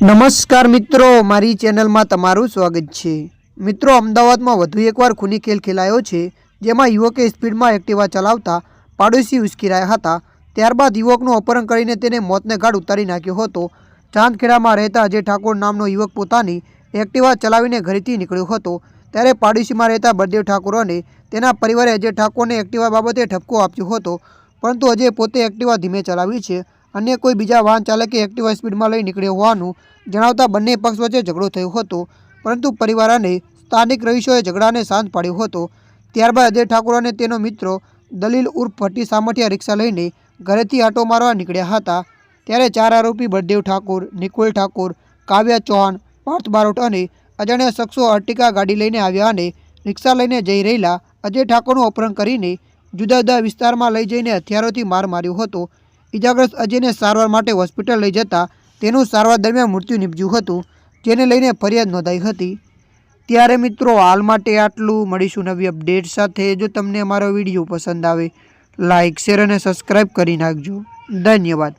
નમસ્કાર મિત્રો, મારી ચેનલમાં તમારું સ્વાગત છે। મિત્રો, અમદાવાદમાં વધુ એકવાર ખૂની ખેલ ખેલાયો છે, જેમાં યુવકે સ્પીડમાં એક્ટિવા ચલાવતા પાડોશી ઉશ્કેરાયા હતા। ત્યારબાદ યુવકનું અપહરણ કરીને તેને મોતને ઘાટ ઉતારી નાખ્યો હતો। ચાંદખેડામાં રહેતા અજય ઠાકોર નામનો યુવક પોતાની એક્ટિવા ચલાવીને ઘરેથી નીકળ્યો હતો, ત્યારે પાડોશીમાં રહેતા બળદેવ ઠાકોર અને તેના પરિવારે અજય ઠાકોરને એક્ટિવા બાબતે ઠપકો આપ્યો હતો, પરંતુ અજય પોતે એક્ટિવા ધીમે ચલાવી છે। અન્ય કોઈ બીજા વાહન ચાલકે એક્ટિવા સ્પીડમાં લઈ નીકળ્યો હોવાનું જણાવતા બંને પક્ષ વચ્ચે ઝઘડો થયો હતો, પરંતુ પરિવાર અને સ્થાનિક રહીશોએ ઝઘડાને શાંત પાડ્યો હતો। ત્યારબાદ અજય ઠાકોર અને તેનો મિત્ર દલીલ ઉર્ફ ભટ્ટી સામઠિયા રિક્ષા લઈને ઘરેથી આંટો મારવા નીકળ્યા હતા, ત્યારે ચાર આરોપી બળદેવ ઠાકોર, નિકુલ ઠાકોર, કાવ્યા ચૌહાણ, પાર્થ બારોટ અને અજાણ્યા શખ્સો અર્ટિકા ગાડી લઈને આવ્યા અને રિક્ષા લઈને જઈ રહેલા અજય ઠાકોરનું અપહરણ કરીને જુદા જુદા વિસ્તારમાં લઈ જઈને હથિયારોથી માર માર્યો હતો। ઇજાગ્રસ્ત અજયને સારવાર માટે હોસ્પિટલ લઈ જતા તેનું સારવાર દરમિયાન મૃત્યુ નિપજ્યું હતું, જેને લઈને ફરિયાદ નોંધાઈ હતી। ત્યારે મિત્રો, હાલ માટે આટલું। મળીશું નવી અપડેટ સાથે। જો તમને અમારો વિડીયો પસંદ આવે, લાઇક, શેર અને સબસ્ક્રાઈબ કરી નાખજો। ધન્યવાદ।